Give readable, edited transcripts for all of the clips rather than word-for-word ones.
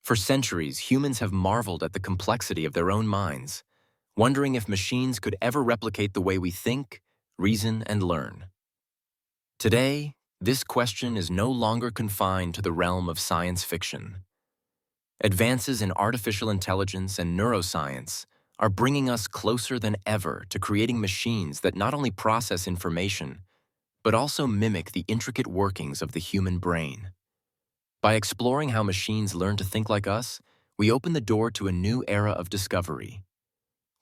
For centuries, humans have marveled at the complexity of their own minds, wondering if machines could ever replicate the way we think, reason, and learn. Today, this question is no longer confined to the realm of science fiction. Advances in artificial intelligence and neuroscience are bringing us closer than ever to creating machines that not only process information, but also mimic the intricate workings of the human brain. By exploring how machines learn to think like us, we open the door to a new era of discovery,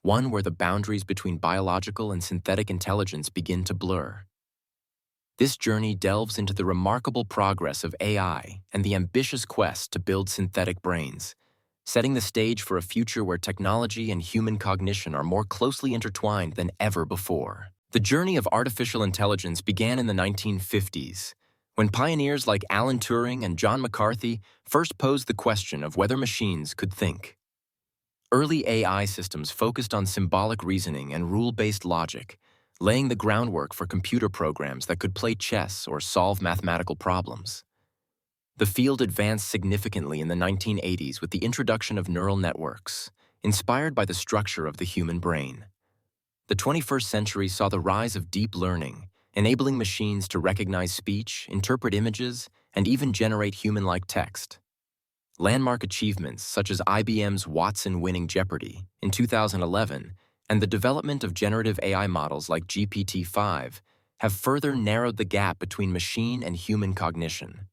one where the boundaries between biological and synthetic intelligence begin to blur. This journey delves into the remarkable progress of AI and the ambitious quest to build synthetic brains, setting the stage for a future where technology and human cognition are more closely intertwined than ever before. The journey of artificial intelligence began in the 1950s, when pioneers like Alan Turing and John McCarthy first posed the question of whether machines could think. Early AI systems focused on symbolic reasoning and rule-based logic, laying the groundwork for computer programs that could play chess or solve mathematical problems. The field advanced significantly in the 1980s with the introduction of neural networks, inspired by the structure of the human brain. The 21st century saw the rise of deep learning, enabling machines to recognize speech, interpret images, and even generate human-like text. Landmark achievements such as IBM's Watson winning Jeopardy! In 2011 and the development of generative AI models like GPT-5 have further narrowed the gap between machine and human cognition.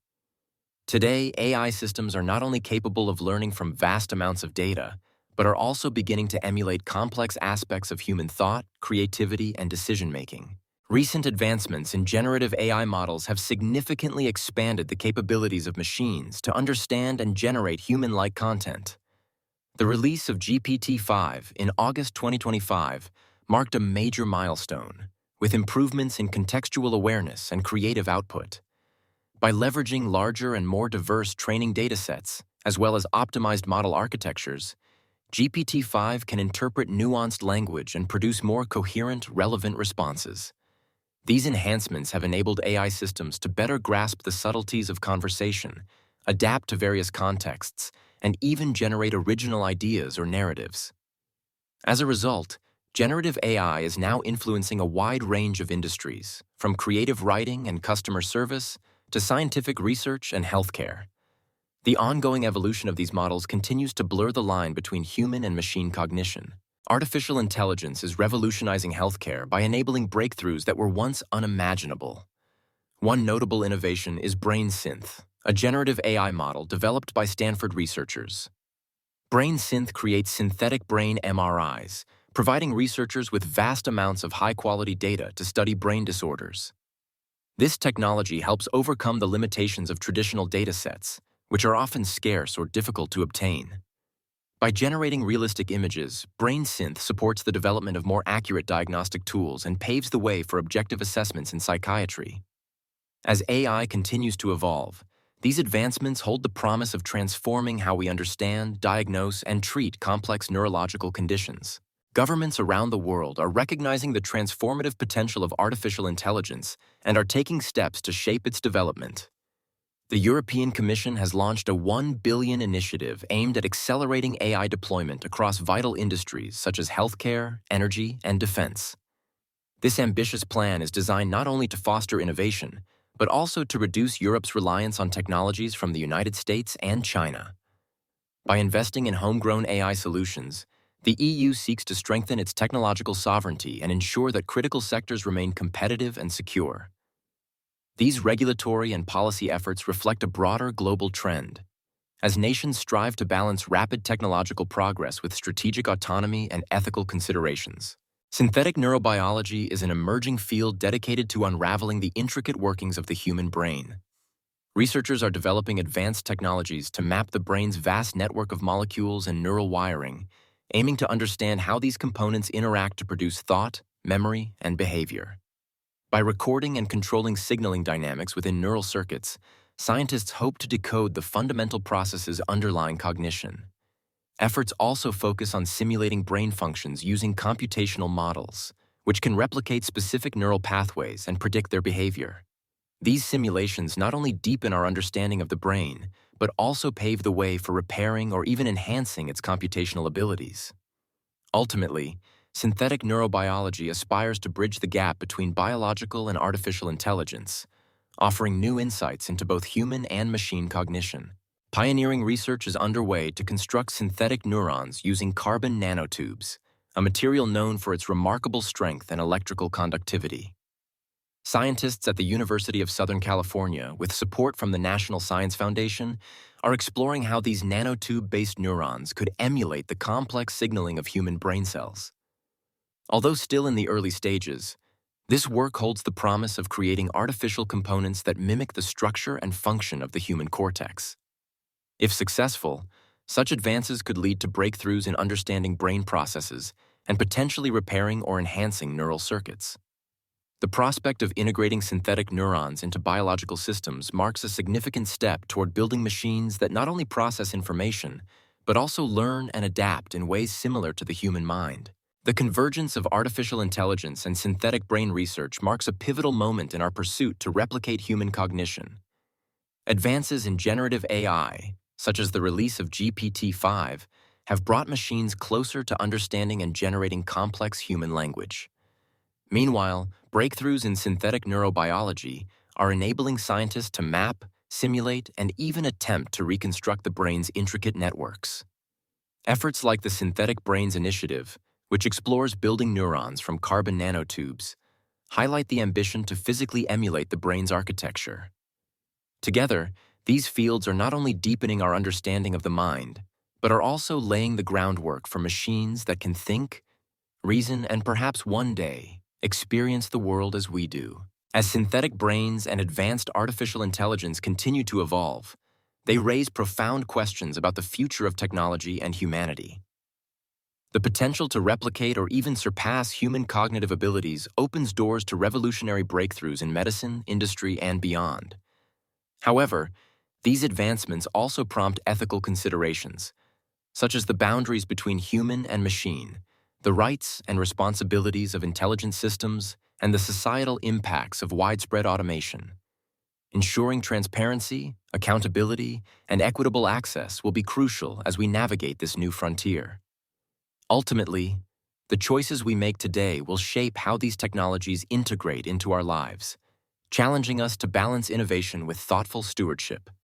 Today, AI systems are not only capable of learning from vast amounts of data, but are also beginning to emulate complex aspects of human thought, creativity, and decision-making. Recent advancements in generative AI models have significantly expanded the capabilities of machines to understand and generate human-like content. The release of GPT-5 in August 2025 marked a major milestone, with improvements in contextual awareness and creative output. By leveraging larger and more diverse training datasets, as well as optimized model architectures, GPT-5 can interpret nuanced language and produce more coherent, relevant responses. These enhancements have enabled AI systems to better grasp the subtleties of conversation, adapt to various contexts, and even generate original ideas or narratives. As a result, generative AI is now influencing a wide range of industries, from creative writing and customer service to scientific research and healthcare. The ongoing evolution of these models continues to blur the line between human and machine cognition. Artificial intelligence is revolutionizing healthcare by enabling breakthroughs that were once unimaginable. One notable innovation is BrainSynth, a generative AI model developed by Stanford researchers. BrainSynth creates synthetic brain MRIs, providing researchers with vast amounts of high-quality data to study brain disorders. This technology helps overcome the limitations of traditional datasets, which are often scarce or difficult to obtain. By generating realistic images, BrainSynth supports the development of more accurate diagnostic tools and paves the way for objective assessments in psychiatry. As AI continues to evolve, these advancements hold the promise of transforming how we understand, diagnose, and treat complex neurological conditions. Governments around the world are recognizing the transformative potential of artificial intelligence and are taking steps to shape its development. The European Commission has launched a $1 billion initiative aimed at accelerating AI deployment across vital industries such as healthcare, energy, and defense. This ambitious plan is designed not only to foster innovation, but also to reduce Europe's reliance on technologies from the United States and China. By investing in homegrown AI solutions, the EU seeks to strengthen its technological sovereignty and ensure that critical sectors remain competitive and secure. These regulatory and policy efforts reflect a broader global trend, as nations strive to balance rapid technological progress with strategic autonomy and ethical considerations. Synthetic neurobiology is an emerging field dedicated to unraveling the intricate workings of the human brain. Researchers are developing advanced technologies to map the brain's vast network of molecules and neural wiring, aiming to understand how these components interact to produce thought, memory, and behavior. By recording and controlling signaling dynamics within neural circuits, scientists hope to decode the fundamental processes underlying cognition. Efforts also focus on simulating brain functions using computational models, which can replicate specific neural pathways and predict their behavior. These simulations not only deepen our understanding of the brain, but also pave the way for repairing or even enhancing its computational abilities. Ultimately, synthetic neurobiology aspires to bridge the gap between biological and artificial intelligence, offering new insights into both human and machine cognition. Pioneering research is underway to construct synthetic neurons using carbon nanotubes, a material known for its remarkable strength and electrical conductivity. Scientists at the University of Southern California, with support from the National Science Foundation, are exploring how these nanotube-based neurons could emulate the complex signaling of human brain cells. Although still in the early stages, this work holds the promise of creating artificial components that mimic the structure and function of the human cortex. If successful, such advances could lead to breakthroughs in understanding brain processes and potentially repairing or enhancing neural circuits. The prospect of integrating synthetic neurons into biological systems marks a significant step toward building machines that not only process information, but also learn and adapt in ways similar to the human mind. The convergence of artificial intelligence and synthetic brain research marks a pivotal moment in our pursuit to replicate human cognition. Advances in generative AI, such as the release of GPT-5, have brought machines closer to understanding and generating complex human language. Meanwhile, breakthroughs in synthetic neurobiology are enabling scientists to map, simulate, and even attempt to reconstruct the brain's intricate networks. Efforts like the Synthetic Brains Initiative, which explores building neurons from carbon nanotubes, highlight the ambition to physically emulate the brain's architecture. Together, these fields are not only deepening our understanding of the mind, but are also laying the groundwork for machines that can think, reason, and perhaps one day experience the world as we do. As synthetic brains and advanced artificial intelligence continue to evolve, they raise profound questions about the future of technology and humanity. The potential to replicate or even surpass human cognitive abilities opens doors to revolutionary breakthroughs in medicine, industry, and beyond. However, these advancements also prompt ethical considerations, such as the boundaries between human and machine, the rights and responsibilities of intelligent systems, and the societal impacts of widespread automation. Ensuring transparency, accountability, and equitable access will be crucial as we navigate this new frontier. Ultimately, the choices we make today will shape how these technologies integrate into our lives, challenging us to balance innovation with thoughtful stewardship.